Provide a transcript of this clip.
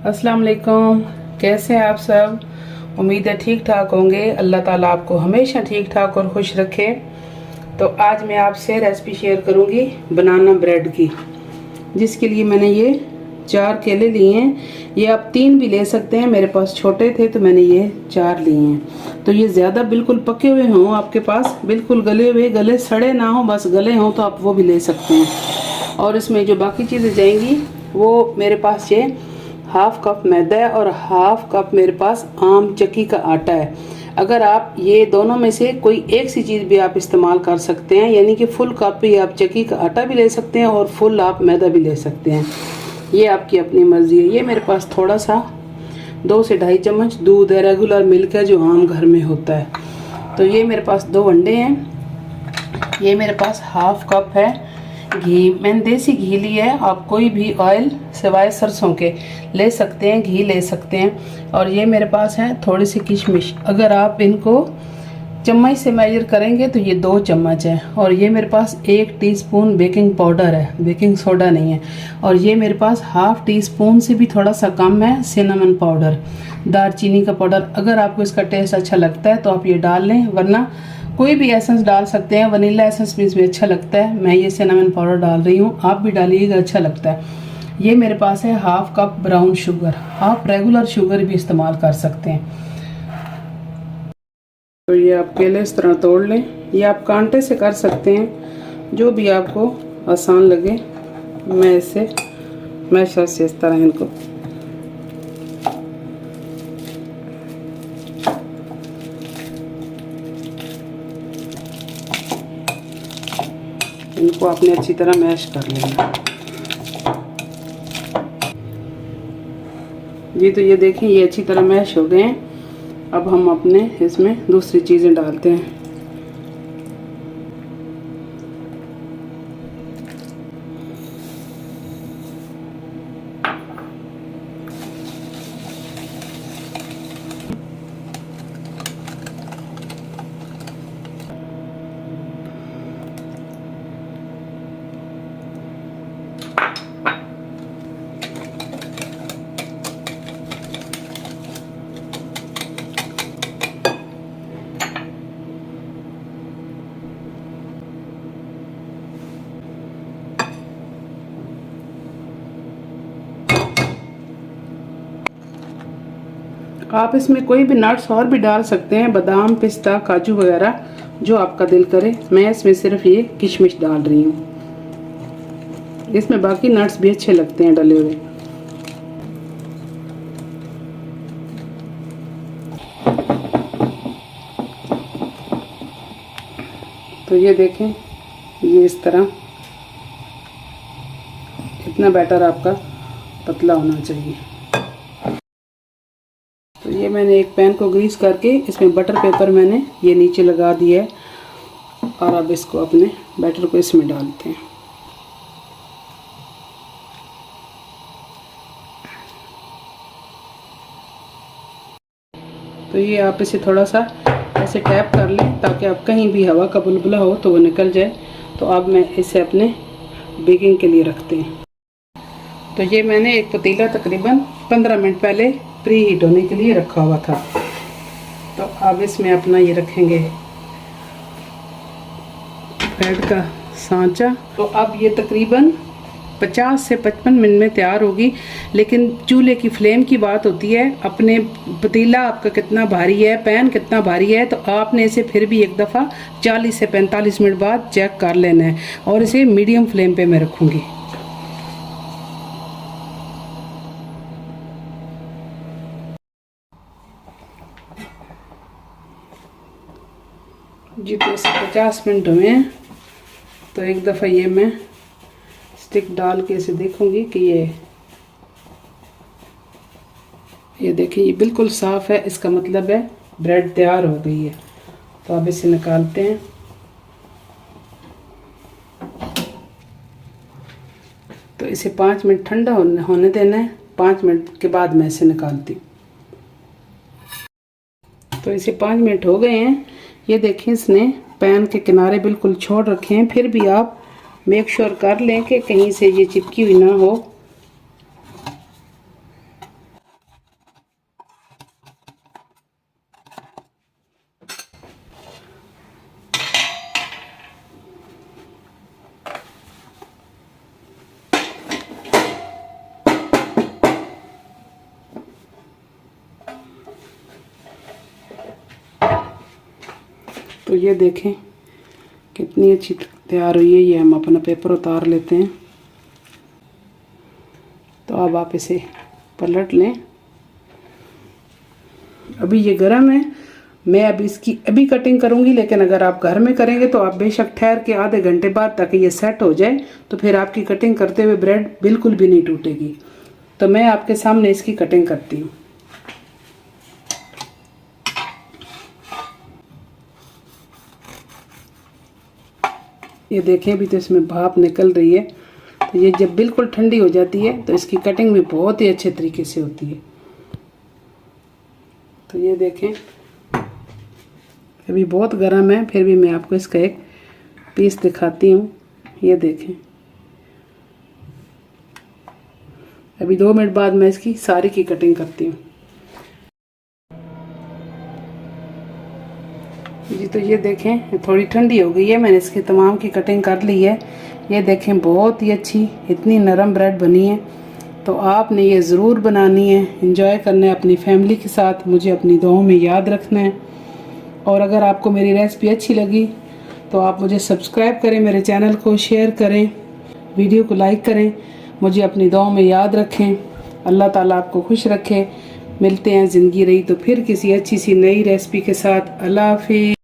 अस्सलाम वालेकुम। कैसे हैं आप सब? उम्मीद है ठीक ठाक होंगे। अल्लाह ताला आपको हमेशा ठीक ठाक और खुश रखे। तो आज मैं आपसे रेसिपी शेयर करूंगी बनाना ब्रेड की, जिसके लिए मैंने ये 4 केले लिए हैं। ये आप 3 भी ले सकते हैं, मेरे पास छोटे थे तो मैंने ये 4 लिए हैं। तो ये ज़्यादा बिल्कुल पके हुए हों आपके पास, बिल्कुल गले हुए, गले सड़े ना हो, बस गले हों तो आप वो भी ले सकते हैं। और इसमें जो बाकी चीज़ें जाएंगी वो मेरे पास ये हाफ कप मैदा है और हाफ कप मेरे पास आम चक्की का आटा है। अगर आप ये दोनों में से कोई एक सी चीज़ भी आप इस्तेमाल कर सकते हैं, यानी कि फुल कप भी आप चक्की का आटा भी ले सकते हैं और फुल आप मैदा भी ले सकते हैं। ये आपकी अपनी मर्जी है। ये मेरे पास थोड़ा सा 2 से 2.5 चम्मच दूध है, रेगुलर मिल्क है जो आम घर में होता है। तो ये मेरे पास 2 अंडे हैं। ये मेरे पास हाफ कप है घी, मैंने देसी घी लिया है। आप कोई भी ऑयल सिवाय सरसों के ले सकते हैं, घी ले सकते हैं। और ये मेरे पास है थोड़ी सी किशमिश। अगर आप इनको चम्मच से मेजर करेंगे तो ये 2 चम्मच है। और ये मेरे पास 1 टीस्पून बेकिंग पाउडर है, बेकिंग सोडा नहीं है। और ये मेरे पास हाफ टी स्पून से भी थोड़ा सा कम है सिनेमन पाउडर, दालचीनी का पाउडर। अगर आपको इसका टेस्ट अच्छा लगता है तो आप ये डाल लें, वरना कोई भी एसेंस डाल सकते हैं। वनीला एसेंस भी इसमें अच्छा लगता है। मैं ये सिनेमन पाउडर डाल रही हूँ, आप भी डालिएगा, अच्छा लगता है। ये मेरे पास है हाफ कप ब्राउन शुगर, आप रेगुलर शुगर भी इस्तेमाल कर सकते हैं। तो ये आप केले इस तरह तोड़ लें, ये आप कांटे से कर सकते हैं, जो भी आपको आसान लगे। मैं इसे मैशर से इस तरह इनको आपने अच्छी तरह मैश कर लेना जी। तो ये देखें, ये अच्छी तरह मैश हो गए हैं। अब हम अपने इसमें दूसरी चीज़ें डालते हैं। आप इसमें कोई भी नट्स और भी डाल सकते हैं, बादाम, पिस्ता, काजू वगैरह, जो आपका दिल करे। मैं इसमें सिर्फ ये किशमिश डाल रही हूँ। इसमें बाकी नट्स भी अच्छे लगते हैं डले हुए। तो ये देखें, ये इस तरह इतना बैटर आपका पतला होना चाहिए। तो ये मैंने एक पैन को ग्रीस करके इसमें बटर पेपर मैंने ये नीचे लगा दिया है। और अब इसको अपने बैटर को इसमें डालते हैं। तो ये आप इसे थोड़ा सा ऐसे टैप कर लें, ताकि आप कहीं भी हवा का बुलबुला हो तो वो निकल जाए। तो अब मैं इसे अपने बेकिंग के लिए रखते हैं। तो ये मैंने एक पतीला तकरीबन 15 मिनट पहले प्री हीट होने के लिए रखा हुआ था। तो अब इसमें अपना ये रखेंगे ब्रेड का सांचा। तो अब ये तकरीबन 50 से 55 मिनट में तैयार होगी। लेकिन चूल्हे की फ्लेम की बात होती है, अपने पतीला आपका कितना भारी है, पैन कितना भारी है, तो आपने इसे फिर भी एक दफ़ा 40 से 45 मिनट बाद चेक कर लेना है। और इसे मीडियम फ्लेम पे मैं रखूँगी। जी तो इसे 50 मिनट हुए हैं। तो एक दफ़ा ये मैं स्टिक डाल के इसे देखूंगी कि ये देखिए, ये बिल्कुल साफ़ है। इसका मतलब है ब्रेड तैयार हो गई है। तो अब इसे निकालते हैं। तो इसे 5 मिनट ठंडा होने देना है। 5 मिनट के बाद मैं इसे निकालती हूँ। तो इसे 5 मिनट हो गए हैं। ये देखिए, इसने पैन के किनारे बिल्कुल छोड़ रखे हैं। फिर भी आप मेक श्योर कर लें कि कहीं से ये चिपकी हुई ना हो। तो ये देखें कितनी अच्छी तैयार हुई है। ये हम अपना पेपर उतार लेते हैं। तो अब आप इसे पलट लें। अभी ये गर्म है, मैं अब इसकी अभी कटिंग करूंगी, लेकिन अगर आप घर में करेंगे तो आप बेशक ठहर के आधे घंटे बाद, ताकि ये सेट हो जाए, तो फिर आपकी कटिंग करते हुए ब्रेड बिल्कुल भी नहीं टूटेगी। तो मैं आपके सामने इसकी कटिंग करती हूँ। ये देखें अभी तो इसमें भाप निकल रही है। तो ये जब बिल्कुल ठंडी हो जाती है तो इसकी कटिंग भी बहुत ही अच्छे तरीके से होती है। तो ये देखें अभी बहुत गर्म है, फिर भी मैं आपको इसका एक पीस दिखाती हूँ। ये देखें अभी 2 मिनट बाद मैं इसकी सारी की कटिंग करती हूँ। जी तो ये देखें थोड़ी ठंडी हो गई है, मैंने इसकी तमाम की कटिंग कर ली है। ये देखें बहुत ही अच्छी इतनी नरम ब्रेड बनी है। तो आपने ये ज़रूर बनानी है, एंजॉय करना है अपनी फैमिली के साथ, मुझे अपनी दुआओं में याद रखना है। और अगर आपको मेरी रेसिपी अच्छी लगी तो आप मुझे सब्सक्राइब करें, मेरे चैनल को शेयर करें, वीडियो को लाइक करें, मुझे अपनी दुआओं में याद रखें। अल्लाह ताला आपको खुश रखे। मिलते हैं ज़िंदगी रही तो फिर किसी अच्छी सी नई रेसिपी के साथ। अल्लाह हाफिज़।